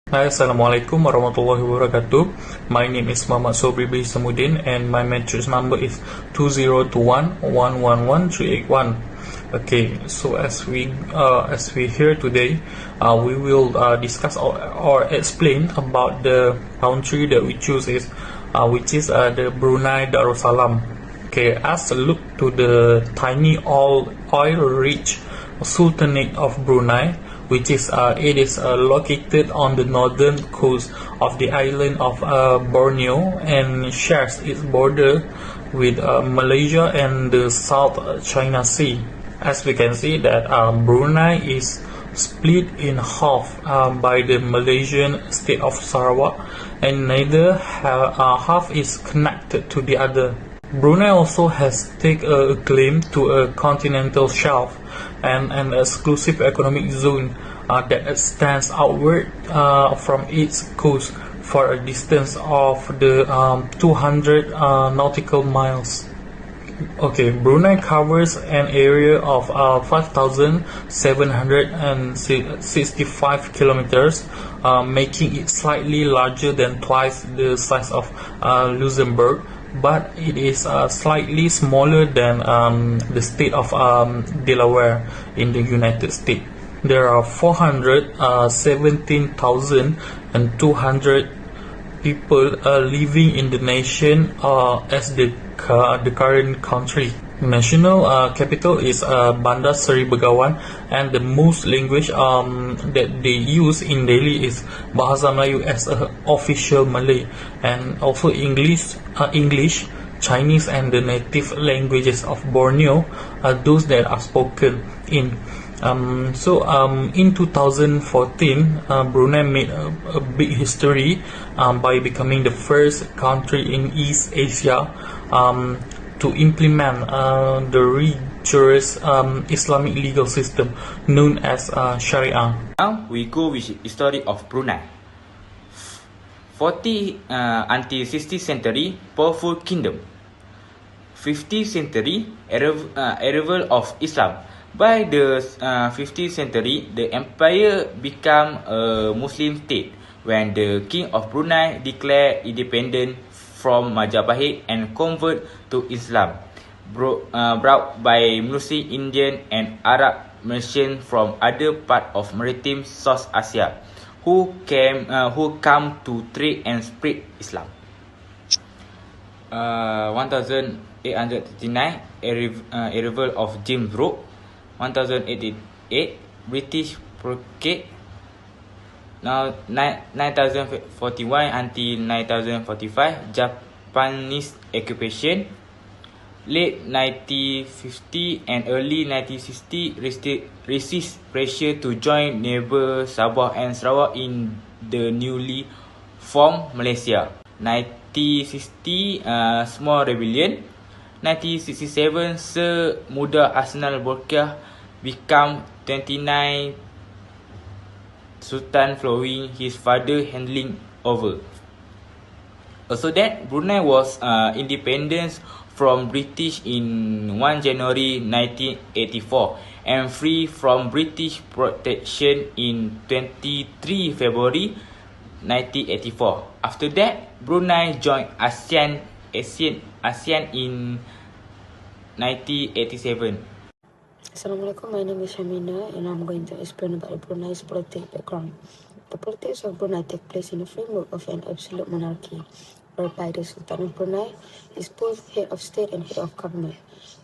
Hai, Assalamualaikum warahmatullahi wabarakatuh. My name is Muhammad Sobri bin Samudin and my matrix number is 2021111381. Okay, so as we hear today, we will discuss or explain about the country that we choose which is the Brunei Darussalam. Okay, as a look to the tiny oil-rich Sultanate of Brunei, which is located on the northern coast of the island of Borneo and shares its border with Malaysia and the South China Sea. As we can see that Brunei is split in half by the Malaysian state of Sarawak, and neither half is connected to the other. Brunei also has taken a claim to a continental shelf and an exclusive economic zone that extends outward from its coast for a distance of the 200 nautical miles. Okay, Brunei covers an area of 5,765 kilometers, making it slightly larger than twice the size of Luxembourg, but it is slightly smaller than the state of Delaware in the United States. There are 417,200 people living in the nation as the current country. National capital is Bandar Seri Begawan, and the most language that they use in daily is Bahasa Melayu as a official Malay, and also English, Chinese, and the native languages of Borneo are those that are spoken in. In 2014, Brunei made a big history by becoming the first country in East Asia to implement the rigorous Islamic legal system known as Sharia. Now we go with the history of Brunei. 40 until 60th century, powerful kingdom. 50th century, arrival of Islam. By the 15th century, the empire became a Muslim state when the king of Brunei declared independence from Majapahit and convert to Islam, brought by Muslim, Indian and Arab merchants from other parts of maritime South Asia, who come to trade and spread Islam. 1839, arrival of James Brooke. 1888, British Blockade. Now 9041 until 9045, Japanese occupation. Late 1950 and early 1960, resist pressure to join neighbour Sabah and Sarawak in the newly formed Malaysia. 1960, small rebellion. 1967, Sir Muda Arsenal Bolkiah became 29 Sultan following his father handing over. Also that Brunei was independent from British in 1 January 1984 and free from British protection in 23 February 1984. After that, Brunei joined ASEAN in 1987. Assalamualaikum, my name is Shamina and I'm going to explain about Brunei's political background. The politics of Brunei take place in the framework of an absolute monarchy, whereby the Sultan of Brunei is both head of state and head of government.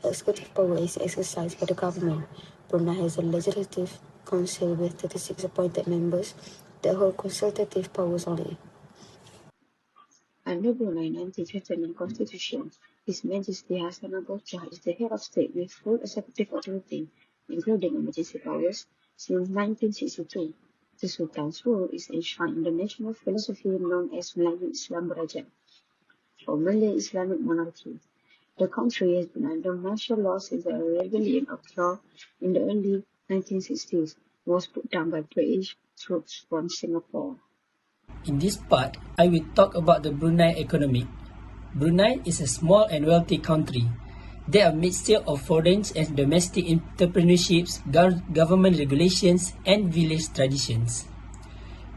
The executive power is exercised by the government. Brunei has a legislative council with 36 appointed members that hold consultative powers only. Under Brunei 1959 Constitution, His Majesty Hassan Bolkiah is the head of state with full executive authority, including emergency powers, since 1962. The Sultan's rule is enshrined in the national philosophy known as Melayu Islam Berajat, or Malay Islamic monarchy. The country has been under martial law since the rebellion of Johor in the early 1960s was put down by British troops from Singapore. In this part, I will talk about the Brunei economy. Brunei is a small and wealthy country. There are a mixture of foreign and domestic entrepreneurships, government regulations, and village traditions.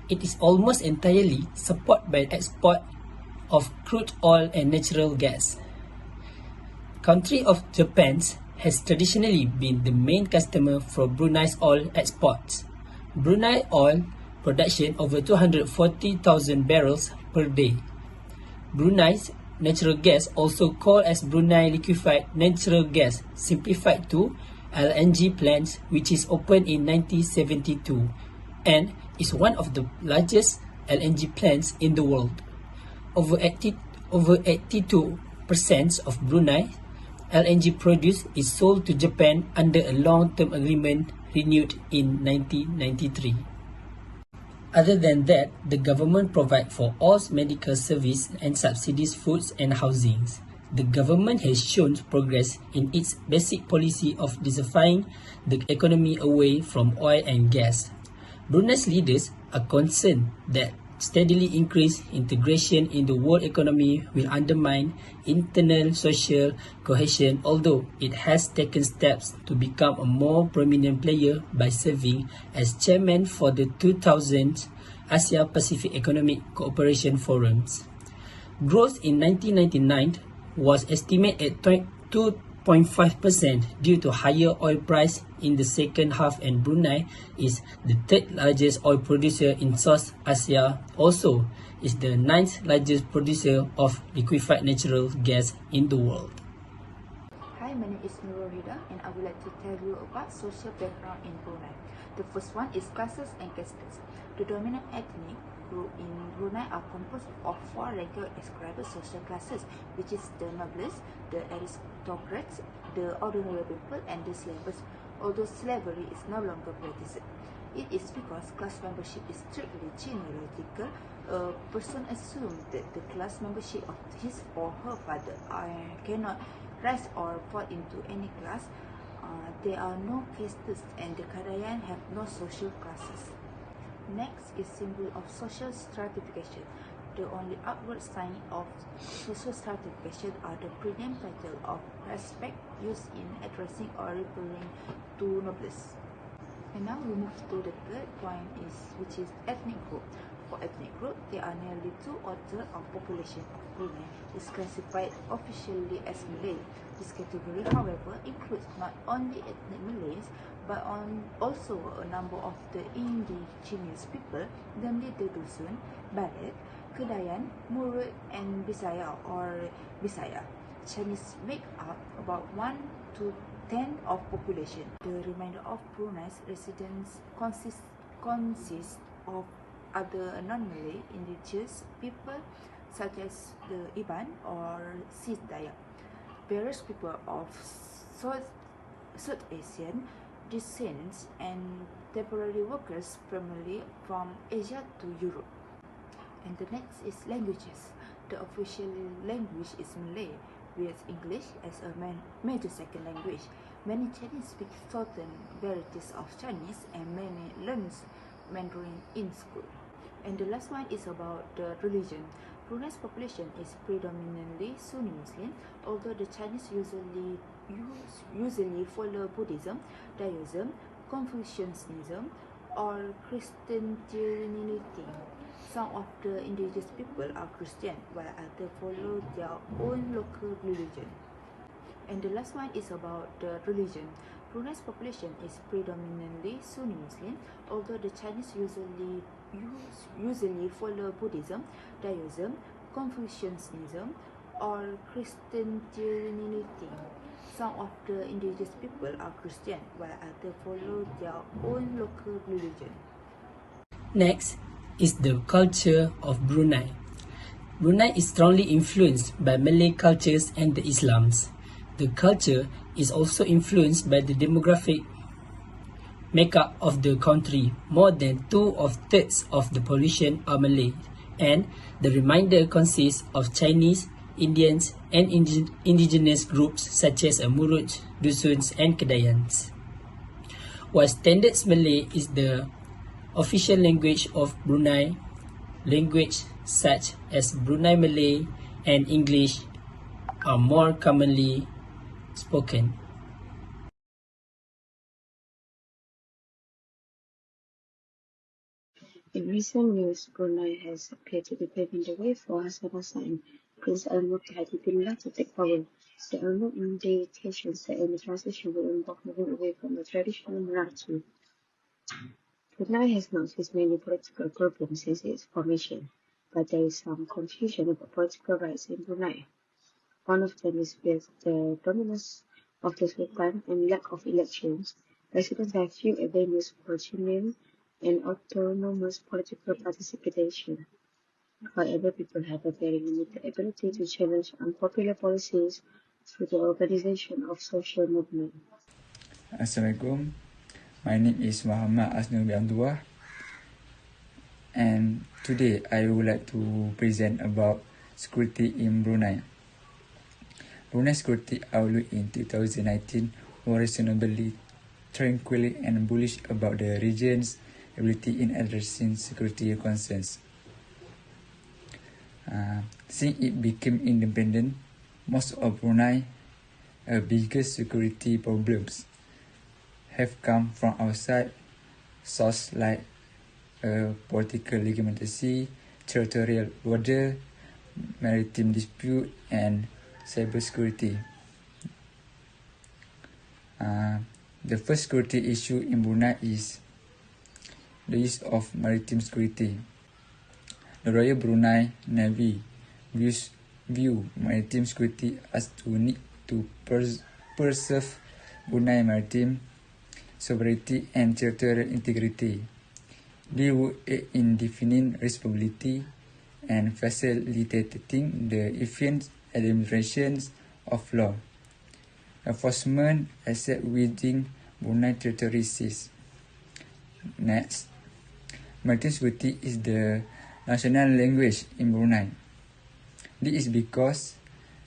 it is almost entirely supported by export of crude oil and natural gas. Country of Japan has traditionally been the main customer for Brunei's oil exports. Brunei oil production over 240,000 barrels per day. Brunei's natural gas, also called as Brunei liquefied natural gas, simplified to LNG plants, which is opened in 1972 and is one of the largest LNG plants in the world. Over 82% of Brunei LNG produce is sold to Japan under a long-term agreement renewed in 1993. Other than that, the government provides for all medical service and subsidies foods and housings. The government has shown progress in its basic policy of diversifying the economy away from oil and gas. Brunei's leaders are concerned that steadily increased integration in the world economy will undermine internal social cohesion, although it has taken steps to become a more prominent player by serving as chairman for the 2000 Asia-Pacific Economic Cooperation Forums. Growth in 1999 was estimated at 2.5% due to higher oil price in the second half, and Brunei is the third largest oil producer in South Asia. Also, is the ninth largest producer of liquefied natural gas in the world. Hi, my name is Nurulida and I would like to tell you about social background in Brunei. The first one is classes and castes. The dominant ethnic group in Brunei are composed of four regular described social classes, which is the nobles, the aristocrats, the ordinary people, and the slaves. Although slavery is no longer practiced, it is because class membership is strictly genealogical. A person assumes that the class membership of his or her father cannot rise or fall into any class. There are no castes and the Kadayan have no social classes. Next is symbol of social stratification. The only outward sign of social stratification are the prename title of respect used in addressing or referring to nobles. And now we move to the third point, which is ethnic group. For ethnic group, there are nearly 2/3 of population of Brunei is classified officially as Malay. This category, however, includes not only ethnic Malays but also a number of the indigenous people, namely the Dusun, Balet, Kedayan, Murut, and Bisaya or Bisaya. Chinese make up about 1 to 10 of population. The remainder of Brunei's residents consists of other non-Malay indigenous people such as the Iban or Sis Dayak. Various people of South Asian descent and temporary workers primarily from Asia to Europe. And the next is languages. The official language is Malay, with English as a major second language. Many Chinese speak certain varieties of Chinese and many learns Mandarin in school. And the last one is about the religion. Brunei's population is predominantly Sunni Muslim, although the Chinese usually follow Buddhism, Taoism, Confucianism, or Christianity. Some of the indigenous people are Christian, while others follow their own local religion. And the last one is about the religion. Brunei's population is predominantly Sunni Muslim, although the Chinese usually follow Buddhism, Taoism, Confucianism, or Christianity. Some of the indigenous people are Christian, while others follow their own local religion. Next is the culture of Brunei. Brunei is strongly influenced by Malay cultures and the Islams. The culture is also influenced by the demographic makeup of the country. More than 2/3 of the population are Malay, and the remainder consists of Chinese, Indians, and indigenous groups such as Murut, Dusuns, and Kedayans. While Standard Malay is the official language of Brunei, languages such as Brunei Malay and English are more commonly spoken. In recent years, Brunei has appeared to be paving the way for Hassan and Prince Al-Muqtadir to take power. There are no indications that any transition will involve moving away from the traditional monarchy. Brunei has not faced many political problems since its formation, but there is some confusion about political rights in Brunei. One of them is with the dominance of the Sultan and lack of elections. Residents have few avenues for genuine and autonomous political participation. However, people have a very limited ability to challenge unpopular policies through the organization of social movement. Assalamualaikum. My name is Muhammad Asnul Abdullah, and today I would like to present about security in Brunei. Brunei security outlook in 2019 was reasonably tranquil and bullish about the region's ability in addressing security concerns. Since it became independent, most of Brunei's biggest security problems have come from outside sources like political legitimacy, territorial border, maritime dispute, and cybersecurity. The first security issue in Brunei is the use of maritime security. The Royal Brunei Navy view maritime security as to need to preserve Brunei maritime sovereignty and territorial integrity. They would aid in defining responsibility and facilitating the efficient administration of law enforcement except within Brunei territory seas. Next, maritime security is the national language in Brunei. This is because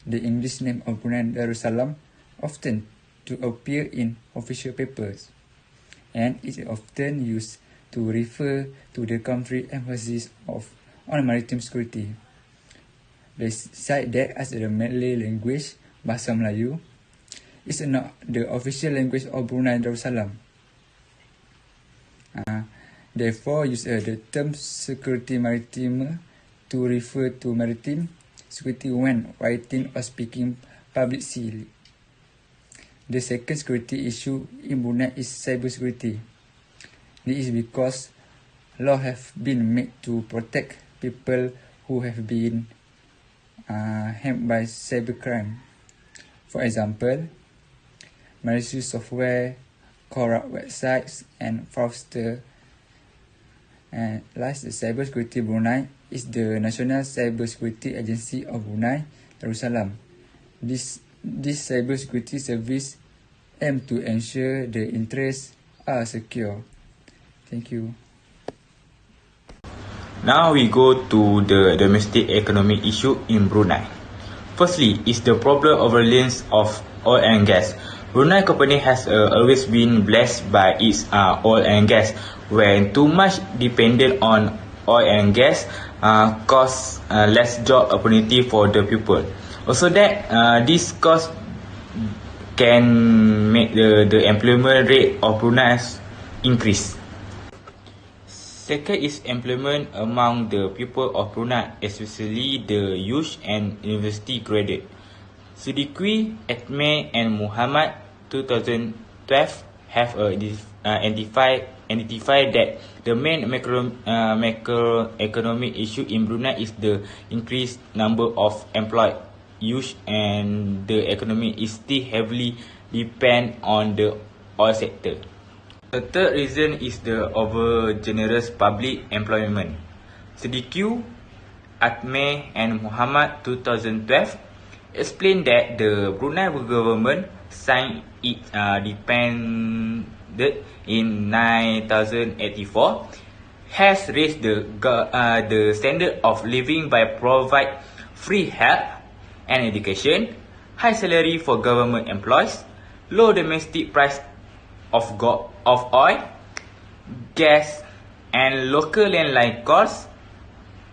the English name of Brunei Darussalam often to appear in official papers, and is often used to refer to the country's emphasis on maritime security. Besides that, as the Malay language, Bahasa Melayu, is not the official language of Brunei Darussalam. Therefore, use the term security maritime to refer to maritime security when writing or speaking publicly. The second security issue in Brunei is cybersecurity. This is because laws have been made to protect people who have been harmed by cybercrime. For example, malicious software, corrupt websites, and fraudsters. And last, the Cybersecurity Brunei is the National Cybersecurity Agency of Brunei Darussalam. This cybersecurity service aims to ensure the interests are secure. Thank you. Now we go to the domestic economic issue in Brunei. Firstly, is the problem of reliance of oil and gas. Brunei company has always been blessed by its oil and gas. When too much dependent on oil and gas, cause less job opportunity for the people. Also that this cause can make the employment rate of Brunei increase. Second is employment among the people of Brunei, especially the youth and university graduate. Siddiqui, Atme, and Muhammad 2012 have identified that the main macroeconomic issue in Brunei is the increased number of employed youth, and the economy is still heavily depend on the oil sector. The third reason is the over-generous public employment. Siddiqui, Atme, and Muhammad 2012 explained that the Brunei government signed it depended in 1984 has raised the standard of living by provide free health and education, high salary for government employees, low domestic price of oil, gas, and local landline costs,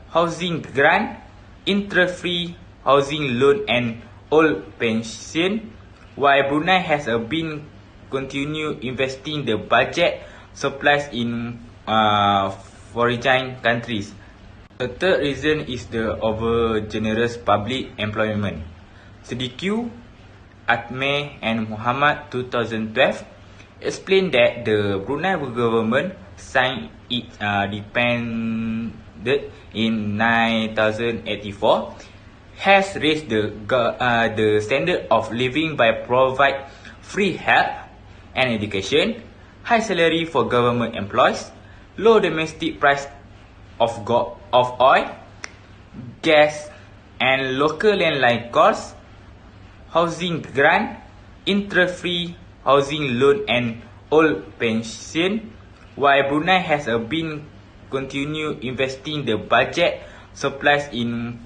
housing grant, interest-free housing loan, and old pension. While Brunei has been continue investing the budget supplies in foreign countries. The third reason is the over-generous public employment. Siddique, Atme and Muhammad 2012 explained that the Brunei government signed it depended in 9084 has raised the standard of living by provide free health and education, high salary for government employees, low domestic price of oil, gas and local landline costs, housing grant, interest-free housing loan and old pension, while Brunei has been continue investing the budget supplies in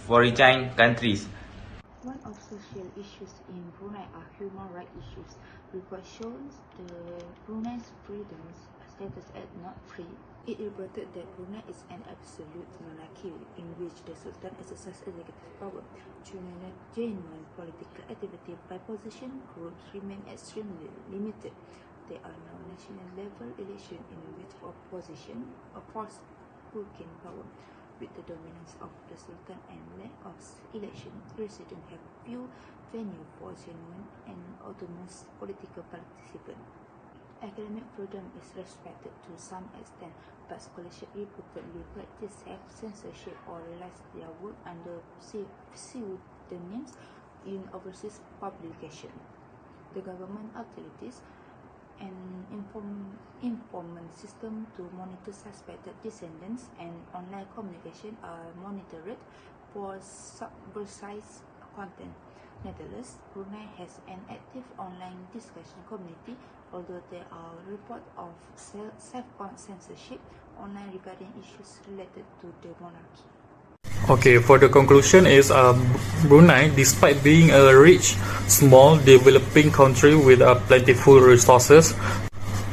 foreign countries. One of social issues in Brunei are human rights issues. Report shows the Brunei's freedoms status as not free. It reported that Brunei is an absolute monarchy in which the Sultan exercises executive power. Genuine political activity by opposition groups remain extremely limited. There are no national level elections in which opposition oppose who gain power. With the dominance of the Sultan and lack of election, residents have few venues for genuine and autonomous political participants. Academic freedom is respected to some extent, but scholarship reportedly practice have censorship or realize their work under pseudonyms in overseas publication. The government authorities an informant system to monitor suspected dissidents and online communication are monitored for subversive content. Nevertheless, Brunei has an active online discussion community, although there are reports of self-censorship online regarding issues related to the monarchy. Okay, for the conclusion is Brunei, despite being a rich, small, developing country with plentiful resources,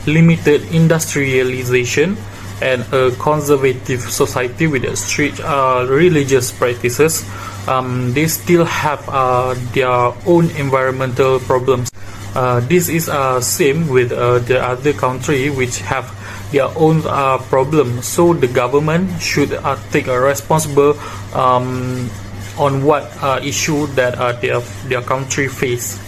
limited industrialization, and a conservative society with strict religious practices, they still have their own environmental problems. This is same with the other country which have their own problem. So the government should take a responsible on what issue that their country face.